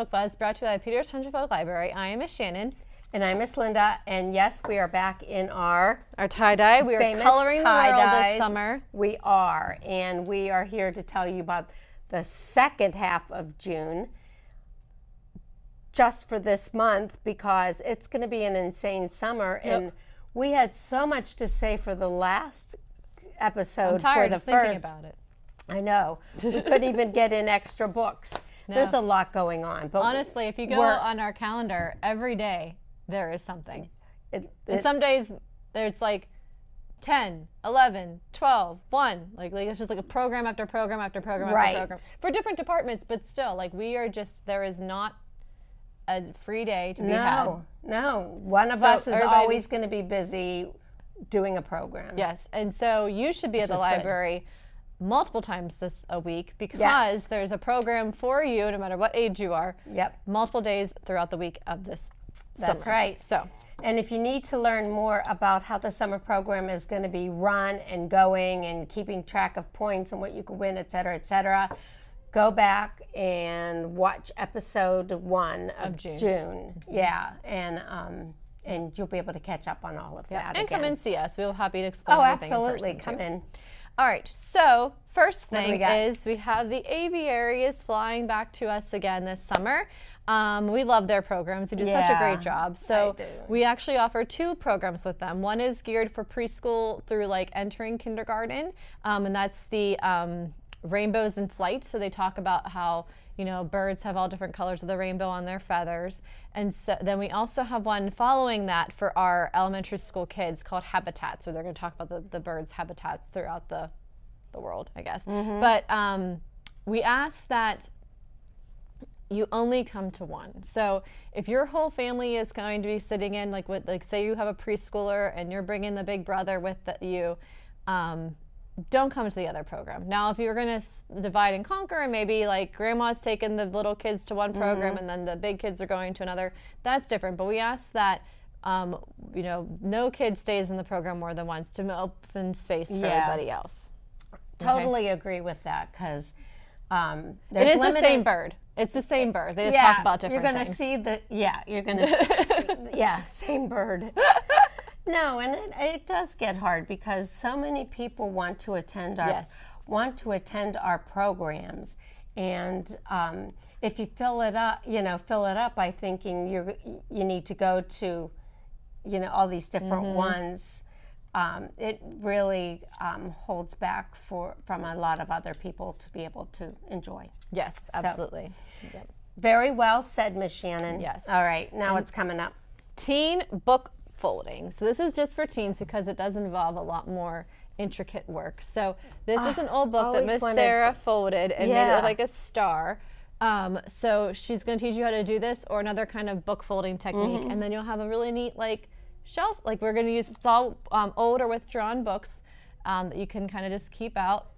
Book Buzz, brought to you by Peters Township Public Library. I am Miss Shannon. And I'm Miss Linda, and yes, we are back in our tie-dye. We are coloring the world this summer. We are, and we are here to tell you about the second half of June, just for this month, because it's going to be an insane summer, and we had so much to say for the last episode. I'm tired for the just first. thinking about it. I know. We couldn't even get in extra books. No. There's a lot going on. But honestly, if you go on our calendar, every day there is something. And some days there's like 10, 11, 12, 1. Like it's just like a program after program after program after program. For different departments, but still, like we are just, there is not a free day to be had. No. One of us is always going to be busy doing a program. Yes, and so you should be at the library multiple times a week, because there's a program for you, no matter what age you are. Multiple days throughout the week of this summer. That's right. So, and if you need to learn more about how the summer program is going to be run and going and keeping track of points and what you can win, et cetera, go back and watch episode 1 of June. Yeah, and you'll be able to catch up on all of that. And come and see us. We'll be happy to explain everything. Oh, absolutely. Come in. All right, so first thing is we have the aviaries flying back to us again this summer. We love their programs. They do such a great job. So we actually offer 2 programs with them. One is geared for preschool through like entering kindergarten, and that's the Rainbows in Flight. So they talk about how, you know, birds have all different colors of the rainbow on their feathers. And so then we also have one following that for our elementary school kids called Habitats, where they're going to talk about the birds' habitats throughout the world, I guess. But we ask that you only come to one. So if your whole family is going to be sitting in, like say you have a preschooler and you're bringing the big brother with you, don't come to the other program. Now, if you're going to divide and conquer, and maybe like grandma's taking the little kids to one program and then the big kids are going to another, that's different. But we ask that, you know, no kid stays in the program more than once to open space for everybody else. Totally agree with that, because it is the same bird. It's the same bird. They just talk about different things. You're going to see you're going to, same bird. No, and it does get hard, because so many people want to attend our programs, and if you fill it up by thinking you need to go to, you know, all these different ones, it really holds back from a lot of other people to be able to enjoy. Yes, absolutely. So, very well said, Miss Shannon. Yes. All right, now it's coming up. Teen book folding. So this is just for teens, because it does involve a lot more intricate work. So this is an old book that Miss Sarah folded and made it look like a star. So she's going to teach you how to do this or another kind of book folding technique, and then you'll have a really neat like shelf. Like we're going to use, it's all old or withdrawn books that you can kind of just keep out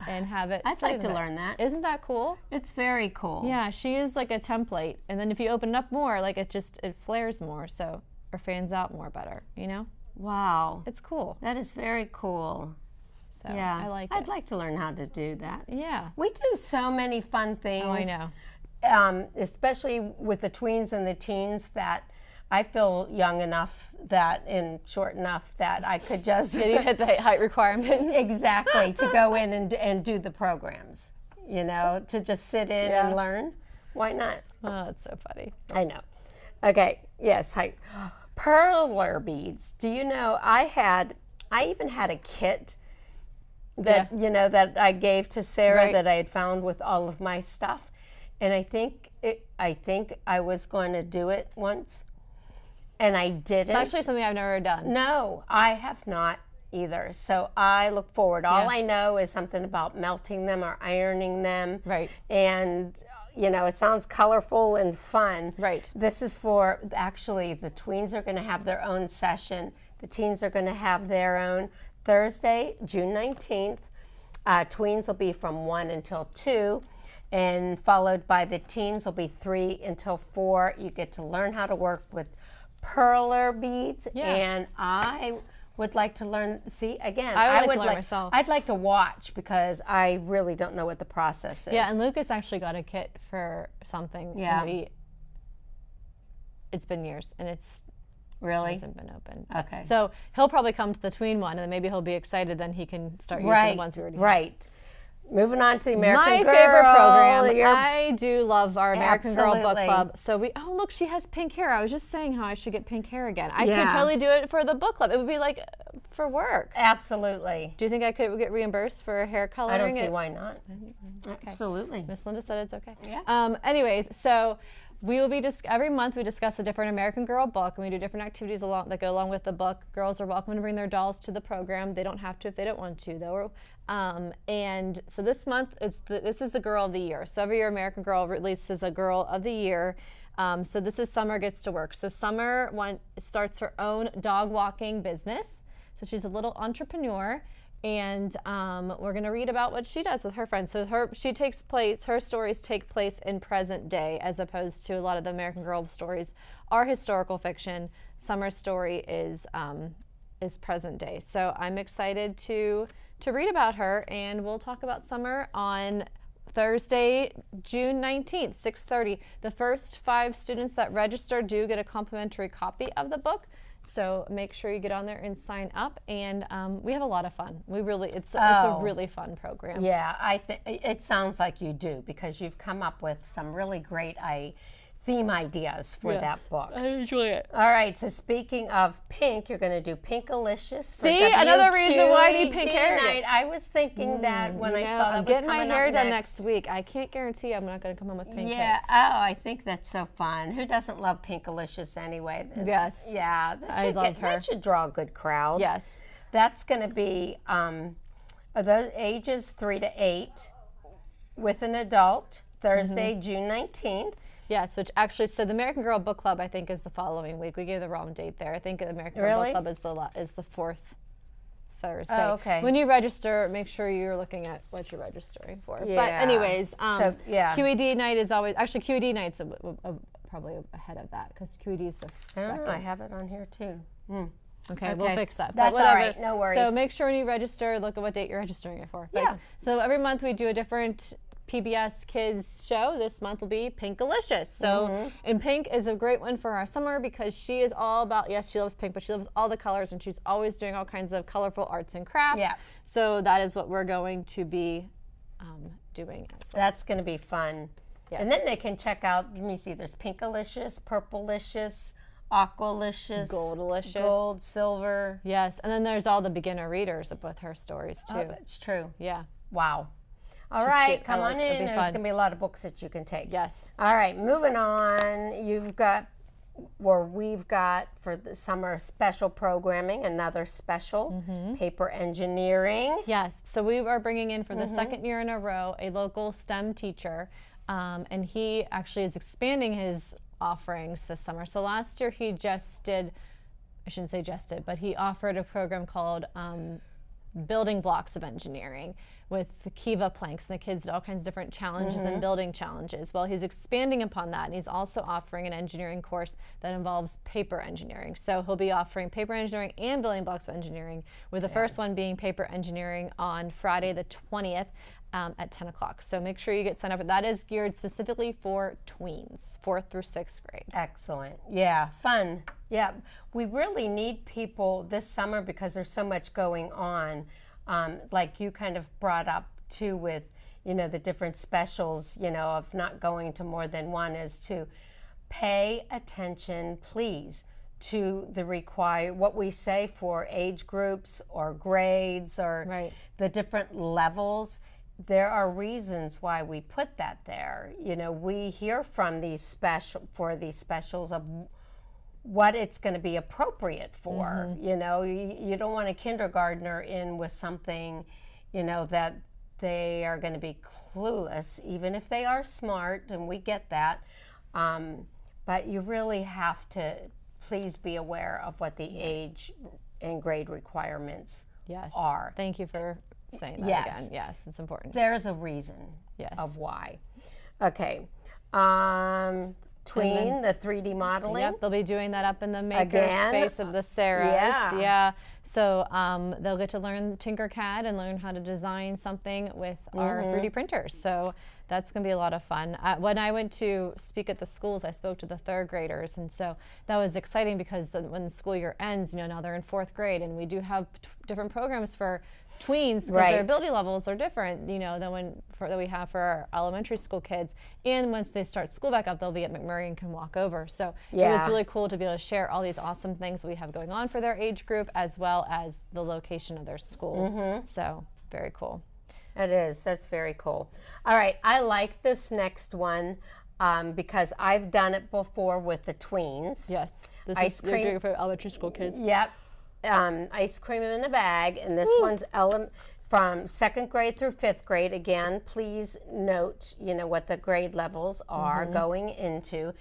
and have it. I'd like to learn that. Isn't that cool? It's very cool. Yeah, she is like a template, and then if you open it up more, like it flares more, so or fans out more better, you know? Wow. It's cool. That is very cool. So I like it. I'd like to learn how to do that. Yeah. We do so many fun things. Oh, I know. Especially with the tweens and the teens, that I feel young enough and short enough that I could just you hit the height requirement. Exactly, to go in and do the programs, you know, to just sit in and learn. Why not? Oh, that's so funny. I know. Okay, yes, height. Perler beads. Do you know, I even had a kit that, you know, that I gave to Sarah that I had found with all of my stuff. And I think I was going to do it once, and I didn't. It's actually something I've never done. No, I have not either. So I look forward. All I know is something about melting them or ironing them. Right. And you know, it sounds colorful and fun. Right. This is for, actually, the tweens are going to have their own session. The teens are going to have their own. Thursday, June 19th, tweens will be from 1 until 2, and followed by the teens will be 3 until 4. You get to learn how to work with perler beads, and I would like to learn. See, again, I would like to learn myself. I'd like to watch because I really don't know what the process is. Yeah, and Lucas actually got a kit for something. Yeah. It's been years, and it's really hasn't been open. Okay. So he'll probably come to the tween one, and then maybe he'll be excited. Then he can start using the ones we already have. Right. Moving on to the American Girl. My favorite program. I do love our American Girl Book Club. So oh look, she has pink hair. I was just saying how I should get pink hair again. I could totally do it for the book club. It would be like for work. Absolutely. Do you think I could get reimbursed for hair coloring? I don't see why not. Okay. Absolutely. Miss Linda said it's okay. Yeah. Anyways, so we will be every month we discuss a different American Girl book, and we do different activities that go along with the book. Girls are welcome to bring their dolls to the program. They don't have to if they don't want to, though. And so this month this is the Girl of the Year. So every year American Girl releases a Girl of the Year. So this is Summer Gets to Work. So Summer starts her own dog walking business. So she's a little entrepreneur. And we're going to read about what she does with her friends. So her stories take place in present day, as opposed to a lot of the American Girl stories are historical fiction. Summer's story is present day. So I'm excited to read about her, and we'll talk about Summer on Thursday, June 19th, 6:30. The first 5 students that register do get a complimentary copy of the book. So make sure you get on there and sign up, and we have a lot of fun. It's a really fun program. Yeah, it sounds like you do, because you've come up with some really great theme ideas for that book. I enjoy it. All right, so speaking of pink, you're going to do Pinkalicious. See, another reason why I need pink hair. Night. I was thinking that when I saw I'm getting my hair done next week. I can't guarantee I'm not going to come home with pink hair. I think that's so fun. Who doesn't love Pinkalicious anyway? Yes. Yeah, I love her. That should draw a good crowd. Yes. That's going to be the ages 3 to 8 with an adult, Thursday, June 19th. Yes, which actually, so the American Girl Book Club, I think, is the following week. We gave the wrong date there. I think the American Girl Book Club is the 4th Thursday. Oh, okay. When you register, make sure you're looking at what you're registering for. Yeah. But anyways, QED night is always, actually QED night's probably ahead of that, because QED is the second. I have it on here too. Okay, we'll fix that. That's all right, no worries. So make sure when you register, look at what date you're registering it for. But, so every month we do a different PBS Kids show. This month will be Pinkalicious. So, and pink is a great one for our summer, because she is all about, yes, she loves pink, but she loves all the colors, and she's always doing all kinds of colorful arts and crafts. Yeah. So that is what we're going to be doing as well. That's going to be fun. Yes. And then they can check out, let me see, there's Pinkalicious, Purplelicious, Aqualicious, Goldalicious, Gold, Silver. Yes, and then there's all the beginner readers with her stories too. Oh, that's true. Yeah. Wow. All right, come on in. There's going to be a lot of books that you can take. Yes. All right, moving on. We've got for the summer special programming, another special, paper engineering. Yes, so we are bringing in for the second year in a row a local STEM teacher, and he actually is expanding his offerings this summer. So last year he but he offered a program called Building Blocks of Engineering with the Kiva planks, and the kids did all kinds of different challenges and building challenges. Well, he's expanding upon that, and he's also offering an engineering course that involves paper engineering. So he'll be offering paper engineering and building blocks of engineering, with the first one being paper engineering on Friday the 20th at 10 o'clock. So make sure you get signed up. That is geared specifically for tweens, 4th through 6th grade. Excellent. Yeah, fun. Yeah, we really need people this summer because there's so much going on. Like you kind of brought up too with, the different specials, of not going to more than one, is to pay attention, please, to what we say for age groups or grades or the different levels. There are reasons why we put that there. We hear from these specials of what it's going to be appropriate for. You don't want a kindergartner in with something, that they are going to be clueless, even if they are smart, and we get that. But you really have to please be aware of what the age and grade requirements are. Thank you for saying that again. Yes, it's important. There's a reason of why. Okay. Tween, the 3D modeling. Yep, they'll be doing that up in the maker space of the Sarahs. Yeah. So they'll get to learn Tinkercad and learn how to design something with our 3D printers. So that's going to be a lot of fun. When I went to speak at the schools, I spoke to the 3rd graders, and so that was exciting because when the school year ends, now they're in 4th grade, and we do have different programs for tweens because their ability levels are different, than that we have for our elementary school kids. And once they start school back up, they'll be at McMurray and can walk over. So it was really cool to be able to share all these awesome things that we have going on for their age group, as well as the location of their school. So very cool. It is. That's very cool. All right. I like this next one because I've done it before with the tweens. Yes. This you're doing it for elementary school kids. Yep. Ice cream in a bag, and this one's from 2nd grade through 5th grade. Again, please note, what the grade levels are going into.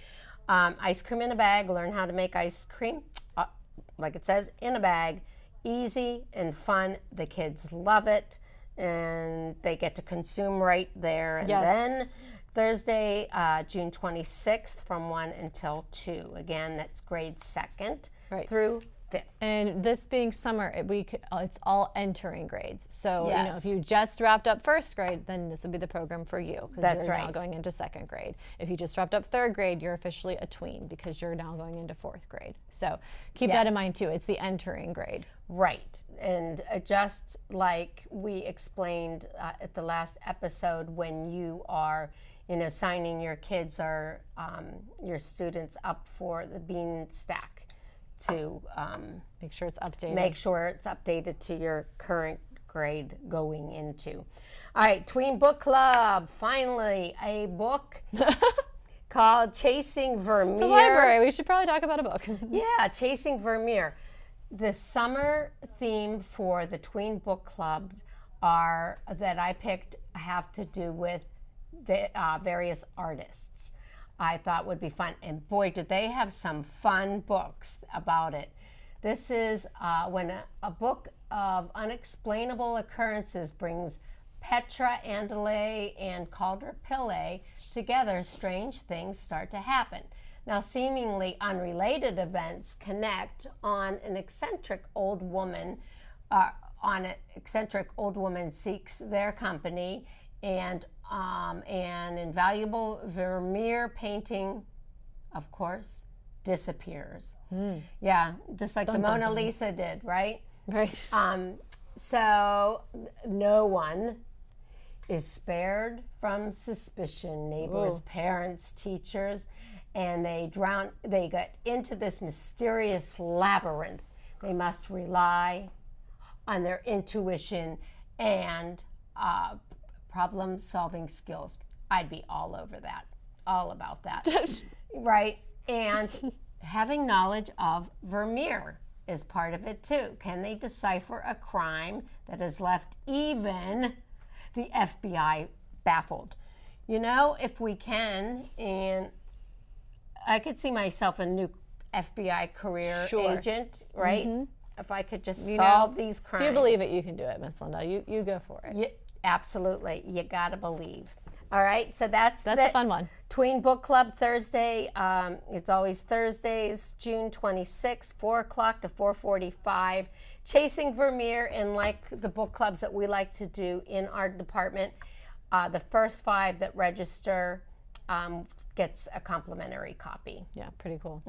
Ice cream in a bag, learn how to make ice cream, like it says, in a bag. Easy and fun. The kids love it, and they get to consume right there. And then Thursday, June 26th from 1 until 2. Again, that's grade 2nd through 5th. And this being summer, it's all entering grades. So if you just wrapped up 1st grade, then this would be the program for you because you're now going into 2nd grade. If you just wrapped up 3rd grade, you're officially a tween because you're now going into 4th grade. So keep that in mind too. It's the entering grade. Right. And just like we explained at the last episode, when you are signing your kids or your students up for the Bean Stack, to make sure it's updated. Make sure it's updated to your current grade going into. All right, Tween Book Club. Finally, a book called Chasing Vermeer. It's a library. We should probably talk about a book. Yeah, Chasing Vermeer. The summer theme for the Tween Book Clubs that I picked have to do with various artists. I thought would be fun, and boy, did they have some fun books about it. This is when a book of unexplainable occurrences brings Petra Andalay and Calder Pillay together, strange things start to happen. Now, seemingly unrelated events connect on an eccentric old woman. Seeks their company, and an invaluable Vermeer painting, of course, disappears. Yeah, just like the Mona Lisa did, right? Right. So no one is spared from suspicion. Neighbors, parents, teachers, and they get into this mysterious labyrinth. They must rely on their intuition and problem-solving skills. I'd be all over that, all about that, right? And having knowledge of Vermeer is part of it too. Can they decipher a crime that has left even the FBI baffled? If we can, and I could see myself a new FBI career agent, right? If I could just solve these crimes. If you believe it, you can do it, Miss Linda. You go for it. Yeah, absolutely. You gotta believe. All right, so that's a fun one. Tween Book Club Thursday. It's always Thursdays, June 26th, 4 o'clock to 4:45. Chasing Vermeer, and like the book clubs that we like to do in our department, the first 5 that register gets a complimentary copy. Yeah, pretty cool.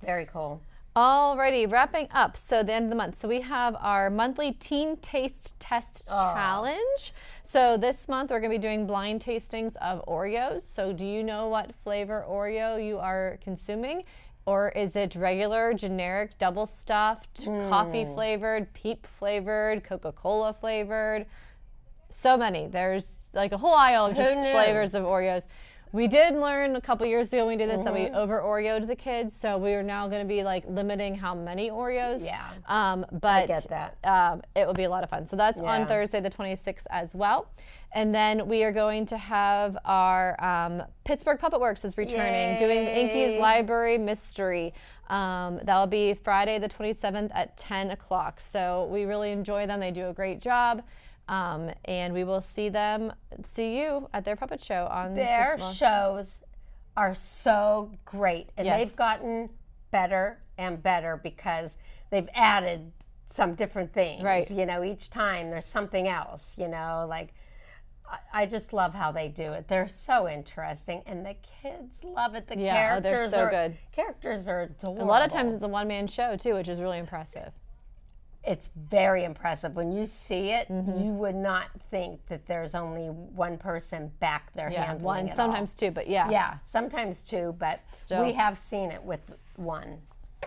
Very cool. Alrighty, wrapping up. So the end of the month. So we have our monthly Teen Taste Test Challenge. So this month we're going to be doing blind tastings of Oreos. So do you know what flavor Oreo you are consuming? Or is it regular, generic, double stuffed, coffee flavored, Peep flavored, Coca-Cola flavored? So many. There's like a whole aisle of just flavors of Oreos. We did learn a couple years ago when we did this that we over Oreo'd the kids, so we are now going to be like limiting how many Oreos. Yeah. But I get that. It will be a lot of fun. So that's on Thursday the 26th as well. And then we are going to have our Pittsburgh Puppet Works is returning, doing Inky's Library Mystery. That will be Friday the 27th at 10 o'clock. So we really enjoy them. They do a great job. And we will see you at their puppet show on their shows are so great, and they've gotten better and better because they've added some different things. Right. You know, each time there's something else, you know, like I just love how they do it. They're so interesting, and the kids love it. The characters they're so good. Characters are adorable. A lot of times it's a one-man show too, which is really impressive. It's very impressive. When you see it, you would not think that there's only one person back there handling it. Sometimes two, but Yeah, sometimes two, but still, we have seen it with one.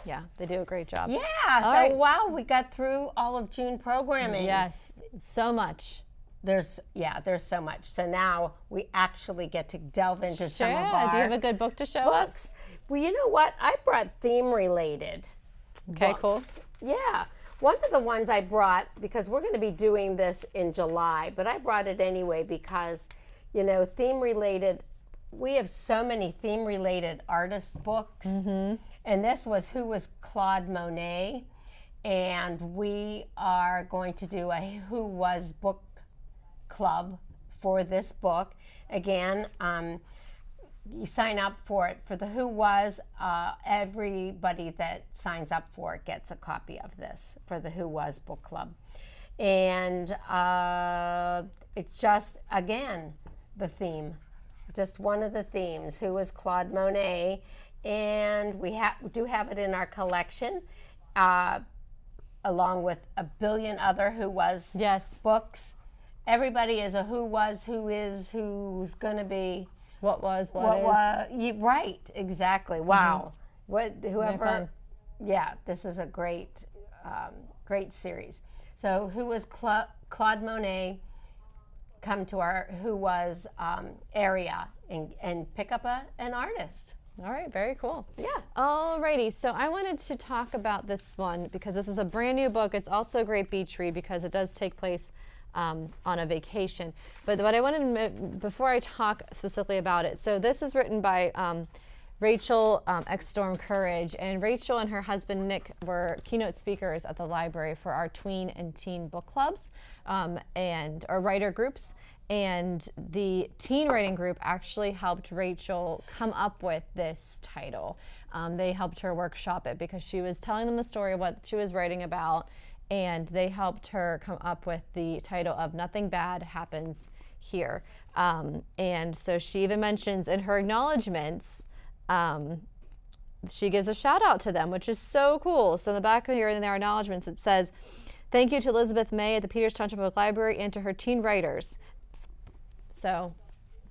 Yeah, they do a great job. Yeah, wow, we got through all of June programming. Yes, so much. There's so much. So now we actually get to delve into some of our Do you have a good book to show us? Well, you know what? I brought theme-related books. Cool. Yeah. One of the ones I brought, because we're going to be doing this in July, but I brought it anyway because, you know, theme-related, we have so many theme-related artist books. And this was Who Was Claude Monet? And we are going to do a Who Was book club for this book. Again, you sign up for it. For the Who Was, everybody that signs up for it gets a copy of this for the Who Was book club. And it's just, again, the theme. Just one of the themes, Who Was Claude Monet? And we do have it in our collection, along with a billion other Who Was books. Everybody is a who was, who is, who's going to be. What was, what is. Right, exactly. Wow. Whoever. Yeah, this is a great, great series. So Who Was Claude Monet? Come to our Who Was area and pick up an artist. All right, very cool. Yeah. All righty, so I wanted to talk about this one because this is a brand new book. It's also a great beach read because it does take place on a vacation. But what I wanted to, before I talk specifically about it, so this is written by Rachel Storm Courage, and Rachel and her husband Nick were keynote speakers at the library for our tween and teen book clubs or writer groups. And the teen writing group actually helped Rachel come up with this title. They helped her workshop it because she was telling them the story of what she was writing about, and they helped her come up with the title of Nothing Bad Happens Here. And so she even mentions in her acknowledgments, she gives a shout out to them, which is so cool. So in the back here in their acknowledgments, it says, "Thank you to Elizabeth May at the Peters Township Public Library and to her teen writers." So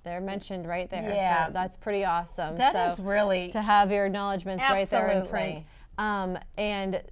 they're mentioned right there. Yeah. That's pretty awesome. That is really. To have your acknowledgments right there in Absolutely. print. And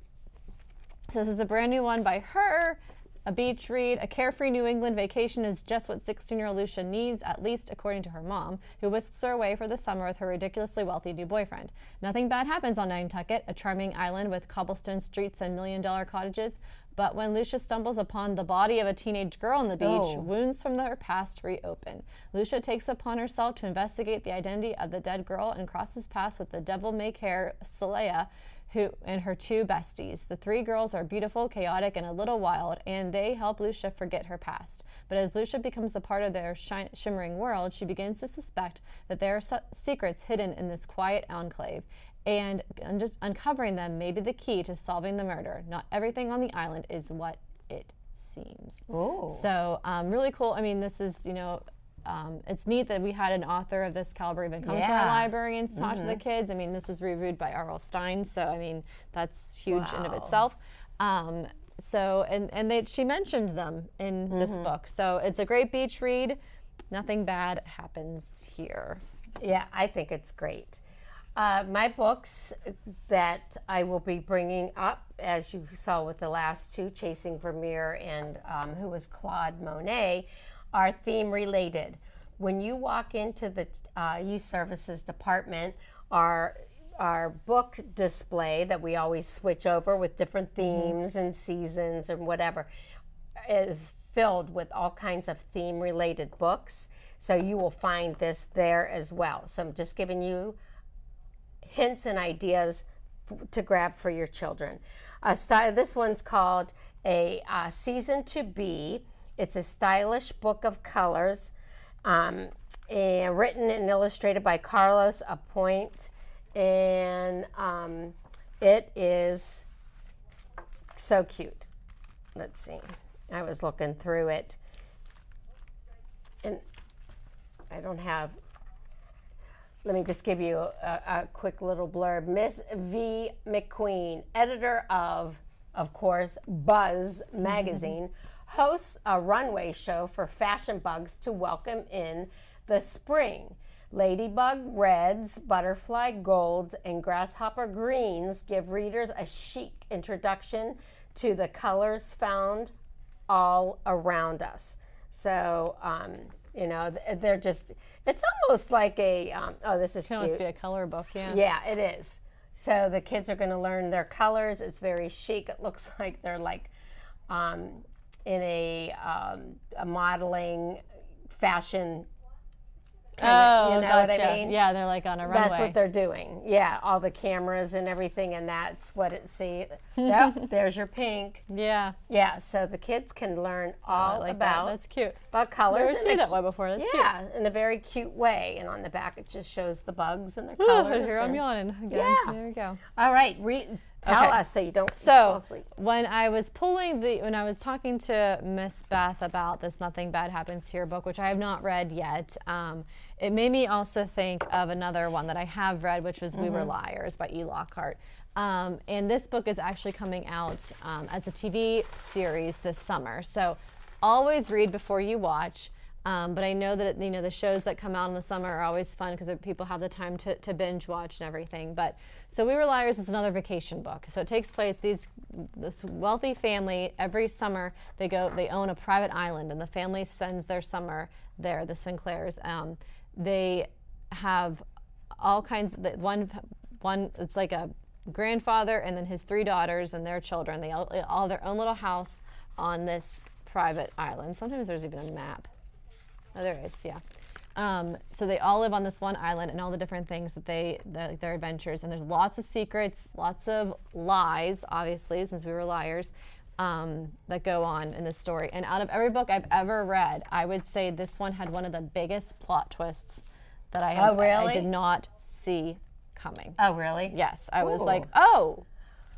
so this is a brand new one by her, a beach read. A carefree New England vacation is just what 16-year-old Lucia needs, at least according to her mom, who whisks her away for the summer with her ridiculously wealthy new boyfriend. Nothing bad happens on Nantucket, a charming island with cobblestone streets and million-dollar cottages. But when Lucia stumbles upon the body of a teenage girl on the beach, wounds from her past reopen. Lucia takes upon herself to investigate the identity of the dead girl and crosses paths with the devil-may-care Celea, who and her two besties. The three girls are beautiful, chaotic, and a little wild, and they help Lucia forget her past. But as Lucia becomes a part of their shimmering world, she begins to suspect that there are secrets hidden in this quiet enclave, and just uncovering them may be the key to solving the murder. Not everything on the island is what it seems. Ooh. So really cool. I mean, this is, it's neat that we had an author of this caliber even come to our library and talk to the kids. I mean, this is reviewed by R.L. Stine, so I mean, that's huge in of itself. She mentioned them in this book. So it's a great beach read. Nothing bad happens here. Yeah, I think it's great. My books that I will be bringing up, as you saw with the last two, Chasing Vermeer and Who Was Claude Monet, are theme related. When you walk into the youth services department, our book display that we always switch over with different themes and seasons and whatever is filled with all kinds of theme related books. So you will find this there as well. So I'm just giving you hints and ideas to grab for your children. This one's called a Season to Be. It's a stylish book of colors, and and written and illustrated by Carlos Aponte, and it is so cute. Let's see. I was looking through it, and I don't have. Let me just give you a quick little blurb. Miss V. McQueen, editor of course, Buzz magazine, hosts a runway show for fashion bugs to welcome in the spring. Ladybug reds, butterfly golds, and grasshopper greens give readers a chic introduction to the colors found all around us. So, you know, they're just, it's almost like a, oh, this is cute. It must be a color book, yeah. Yeah, it is. So the kids are going to learn their colors. It's very chic. It looks like they're like in a modeling fashion kind of, you know what I mean? Yeah, they're like on a runway. That's what they're doing. Yeah, all the cameras and everything, and that's what it see. Yep, there's your pink. Yeah. Yeah, so the kids can learn all like about that. That's cute. About colors. Never seen that one before. That's cute. Yeah, in a very cute way. And on the back, it just shows the bugs and their colors. Here I'm yawning again. Yeah. There we go. All right, tell us so you don't fall asleep. When I was when I was talking to Miss Beth about this Nothing Bad Happens Here book, which I have not read yet, it made me also think of another one that I have read, which was We Were Liars by E. Lockhart. And this book is actually coming out as a TV series this summer. So always read before you watch. But I know that the shows that come out in the summer are always fun because people have the time to binge watch and everything. But so We Were Liars is another vacation book. So it takes place this wealthy family every summer they own a private island, and the family spends their summer there. The Sinclairs. They have all kinds. One it's like a grandfather and then his 3 daughters and their children. They all have their own little house on this private island. Sometimes there's even a map. Oh, there is, yeah. So they all live on this one island and all the different things that their adventures. And there's lots of secrets, lots of lies, obviously, since we were liars, that go on in this story. And out of every book I've ever read, I would say this one had one of the biggest plot twists that I did not see coming. Oh, really? Yes. I was like, oh.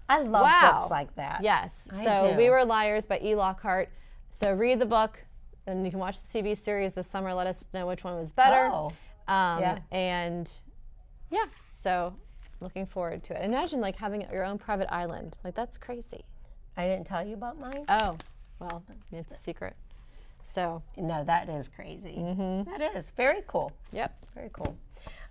I love books like that. Yes. So We Were Liars by E. Lockhart. So read the book. Then you can watch the TV series this summer. Let us know which one was better. Oh. And yeah, so looking forward to it. Imagine like having your own private island. Like that's crazy. I didn't tell you about mine? Oh, well, it's a secret. So. No, that is crazy. Mm-hmm. That is very cool. Yep. Very cool.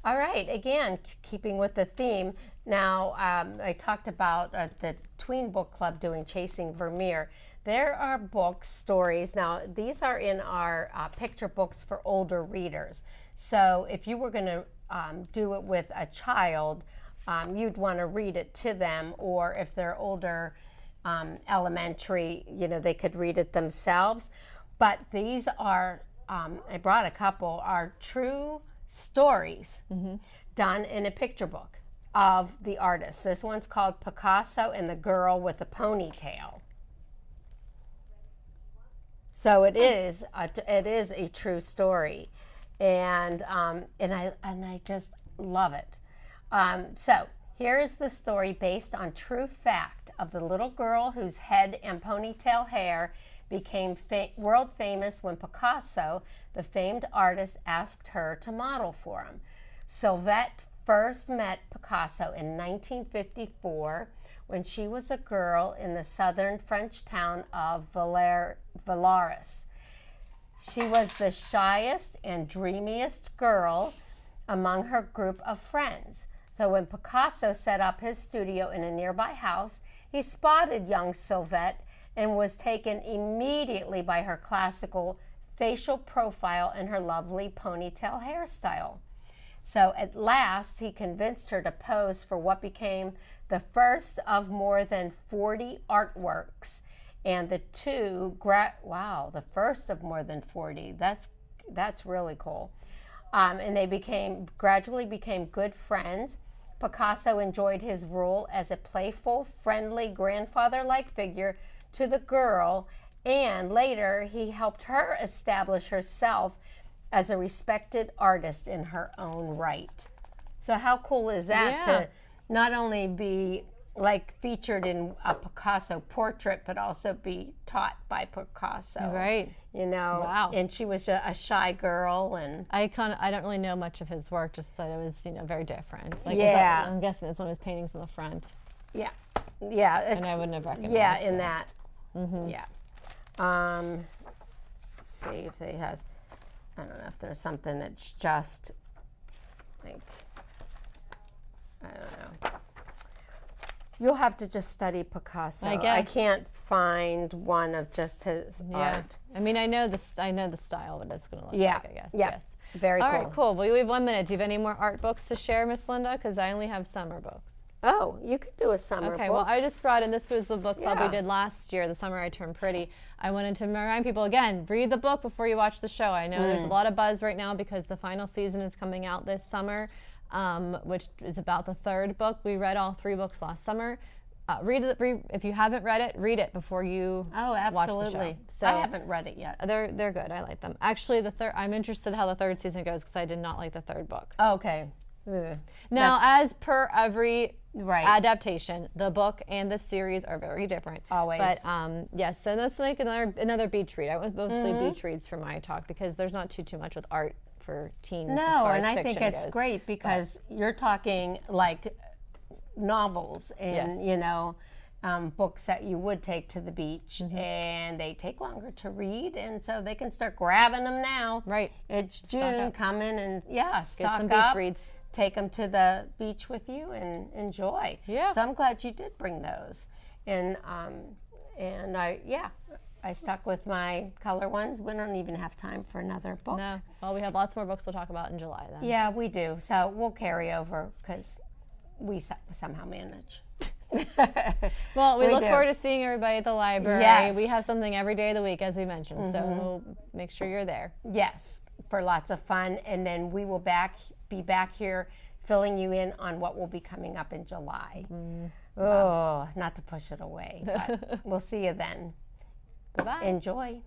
All right, again, keeping with the theme. Now, I talked about the Tween Book Club doing Chasing Vermeer. There are books, stories. Now, these are in our picture books for older readers. So if you were going to do it with a child, you'd want to read it to them, or if they're older, elementary, they could read it themselves. But these are, I brought a couple, are true stories done in a picture book of the artist. This one's called Picasso and the Girl with a Ponytail. So it is a true story, and I just love it. So here is the story based on true fact of the little girl whose head and ponytail hair became world famous when Picasso, the famed artist, asked her to model for him. Sylvette first met Picasso in 1954 when she was a girl in the southern French town of Villars. She was the shyest and dreamiest girl among her group of friends. So when Picasso set up his studio in a nearby house, he spotted young Sylvette and was taken immediately by her classical facial profile and her lovely ponytail hairstyle. So at last, he convinced her to pose for what became the first of more than 40 artworks. And the first of more than 40. That's really cool. And they gradually became good friends. Picasso enjoyed his role as a playful, friendly, grandfather-like figure to the girl, and later he helped her establish herself as a respected artist in her own right. So how cool is that to not only be like featured in a Picasso portrait, but also be taught by Picasso. Right. You know. Wow. And she was a shy girl, and I don't really know much of his work, just that it was, you know, very different. Like, I'm guessing it's one of his paintings in the front. Yeah. Yeah. And I wouldn't have recognized. Yeah, in that. Mm-hmm. Yeah. Let's see if he has. I don't know if there's something that's just like, I don't know. You'll have to just study Picasso. I guess. I can't find one of just his art. I mean, I know the style of what it's going to look like, I guess. Yeah. Yes. Very cool. All right, cool. Well, we have 1 minute. Do you have any more art books to share, Miss Linda? Because I only have summer books. Oh, you could do a summer book. Okay, well, I just brought in, this was the book club we did last year, The Summer I Turned Pretty. I wanted to remind people, again, read the book before you watch the show. I know there's a lot of buzz right now because the final season is coming out this summer, which is about the third book. We read all 3 books last summer. If you haven't read it, read it before you watch the show. So I haven't read it yet. They're good. I like them. Actually, I'm interested how the third season goes because I did not like the third book. Okay. Now, as per every adaptation, the book and the series are very different. Always. But yes, so that's like another beach read. I went mostly beach reads for my talk because there's not too much with art for teens as far as and I fiction think it's goes. great because you're talking like novels and you know, books that you would take to the beach, and they take longer to read, and so they can start grabbing them now. Right. It's June, come in and stock get some up, beach reads. Take them to the beach with you and enjoy. Yeah. So I'm glad you did bring those, and I stuck with my color ones. We don't even have time for another book. No. Well, we have lots more books to talk about in July then. Yeah, we do. So we'll carry over because we somehow manage. Well, we look forward to seeing everybody at the library. Yes. We have something every day of the week, as we mentioned, so make sure you're there. Yes, for lots of fun, and then we will be back here filling you in on what will be coming up in July. Oh, not to push it away, but we'll see you then. Bye-bye. Enjoy.